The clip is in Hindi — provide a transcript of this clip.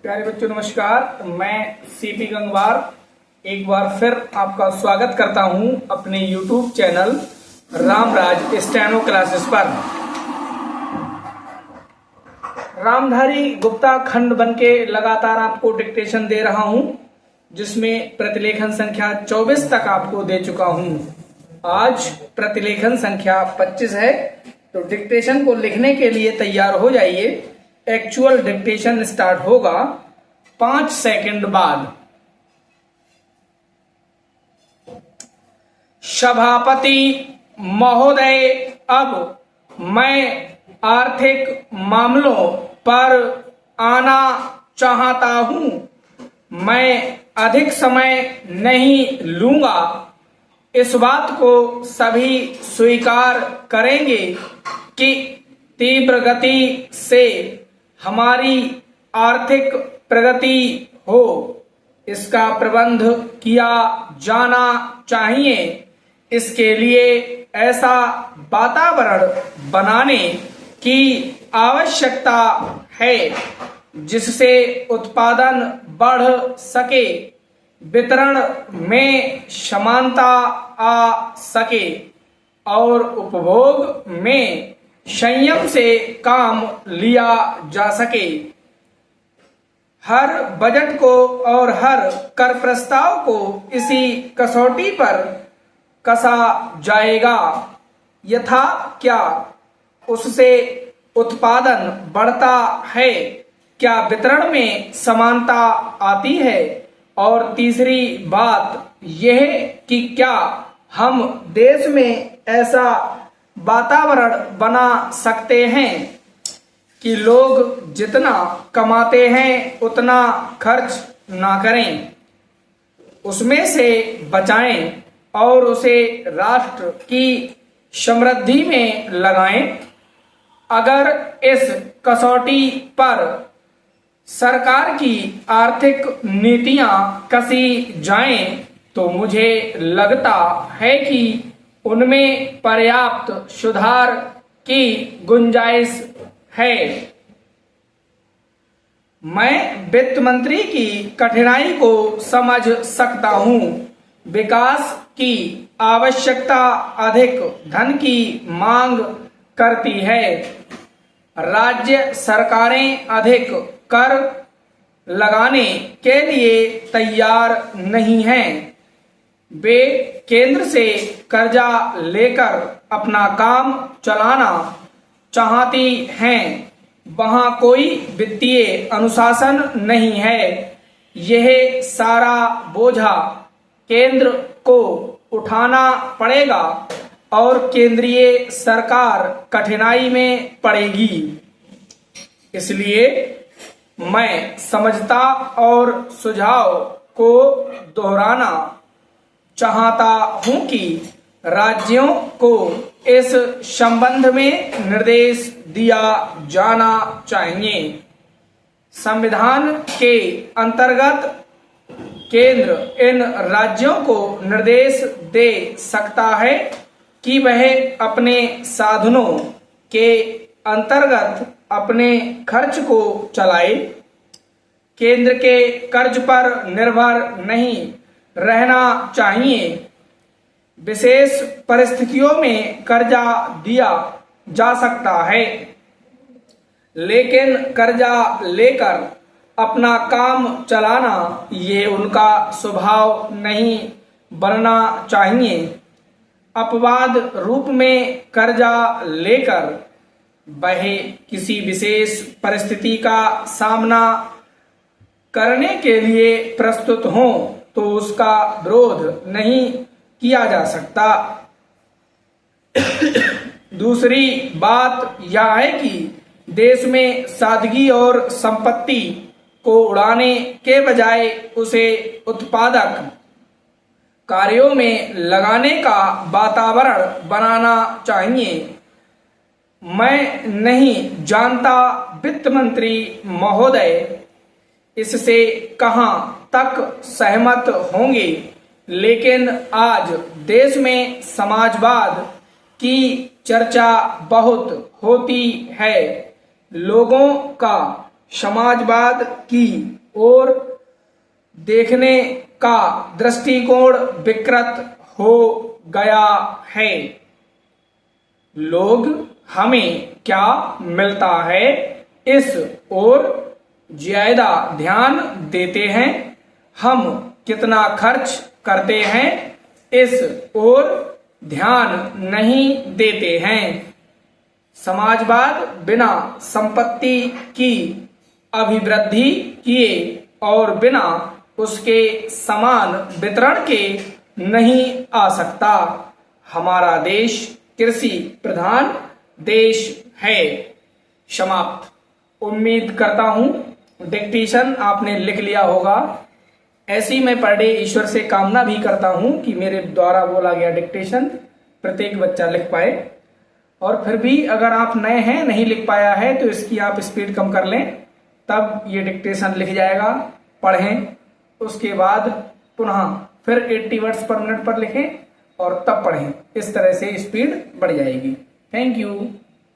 प्यारे बच्चों नमस्कार। मैं सीपी गंगवार एक बार फिर आपका स्वागत करता हूं अपने YouTube channel Ramraj steno classes पर। रामधारी गुप्ता खंड बन के लगातार आपको डिक्टेशन दे रहा हूं, जिसमें प्रतिलेखन संख्या 24 तक आपको दे चुका हूं। आज प्रतिलेखन संख्या 25 है, तो डिक्टेशन को लिखने के लिए तैयार हो जाइए। एक्चुअल डिक्टेशन स्टार्ट होगा 5 सेकंड बाद। सभापति महोदय, अब मैं आर्थिक मामलों पर आना चाहता हूं। मैं अधिक समय नहीं लूंगा। इस बात को सभी स्वीकार करेंगे कि तीव्र गति से हमारी आर्थिक प्रगति हो, इसका प्रबंध किया जाना चाहिए। इसके लिए ऐसा वातावरण बनाने की आवश्यकता है जिससे उत्पादन बढ़ सके, वितरण में समानता आ सके और उपभोग में संयम से काम लिया जा सके। हर बजट को और हर कर प्रस्ताव को इसी कसौटी पर कसा जाएगा। यथा क्या उससे उत्पादन बढ़ता है, क्या वितरण में समानता आती है, और तीसरी बात यह कि क्या हम देश में ऐसा वातावरण बना सकते हैं कि लोग जितना कमाते हैं उतना खर्च ना करें, उसमें से बचाएं और उसे राष्ट्र की समृद्धि में लगाएं। अगर इस कसौटी पर सरकार की आर्थिक नीतियां कसी जाएं, तो मुझे लगता है कि उनमें पर्याप्त सुधार की गुंजाइश है। मैं वित्त मंत्री की कठिनाई को समझ सकता हूं। विकास की आवश्यकता अधिक धन की मांग करती है। राज्य सरकारें अधिक कर लगाने के लिए तैयार नहीं हैं। वे केंद्र से कर्जा लेकर अपना काम चलाना चाहती हैं। वहां कोई वित्तीय अनुशासन नहीं है। यह सारा बोझा केंद्र को उठाना पड़ेगा और केंद्रीय सरकार कठिनाई में पड़ेगी। इसलिए मैं समझता और सुझाव को दोहराना चाहता हूं कि राज्यों को इस संबंध में निर्देश दिया जाना चाहिए। संविधान के अंतर्गत केंद्र इन राज्यों को निर्देश दे सकता है कि वह अपने साधनों के अंतर्गत अपने खर्च को चलाए। केंद्र के कर्ज पर निर्भर नहीं रहना चाहिए। विशेष परिस्थितियों में कर्जा दिया जा सकता है, लेकिन कर्जा लेकर अपना काम चलाना ये उनका स्वभाव नहीं बनना चाहिए। अपवाद रूप में कर्जा लेकर वह किसी विशेष परिस्थिति का सामना करने के लिए प्रस्तुत हों तो उसका विरोध नहीं किया जा सकता। दूसरी बात यह है कि देश में सादगी और संपत्ति को उड़ाने के बजाय उसे उत्पादक कार्यों में लगाने का वातावरण बनाना चाहिए। मैं नहीं जानता वित्त मंत्री महोदय इससे कहां तक सहमत होंगे, लेकिन आज देश में समाजवाद की चर्चा बहुत होती है। लोगों का समाजवाद की ओर देखने का दृष्टिकोण विकृत हो गया है। लोग हमें क्या मिलता है इस ओर ज्यादा ध्यान देते हैं, हम कितना खर्च करते हैं इस ओर ध्यान नहीं देते हैं। समाजवाद बिना संपत्ति की अभिवृद्धि किए और बिना उसके समान वितरण के नहीं आ सकता। हमारा देश कृषि प्रधान देश है। समाप्त। उम्मीद करता हूं डिक्टेशन आपने लिख लिया होगा। ऐसी मैं पर डे ईश्वर से कामना भी करता हूं कि मेरे द्वारा बोला गया डिक्टेशन प्रत्येक बच्चा लिख पाए। और फिर भी अगर आप नए हैं, नहीं लिख पाया है, तो इसकी आप स्पीड कम कर लें, तब ये डिक्टेशन लिख जाएगा। पढ़ें, उसके बाद पुनः फिर 80 वर्ड्स पर मिनट पर लिखें और तब पढ़ें। इस तरह से स्पीड बढ़ जाएगी। Thank you.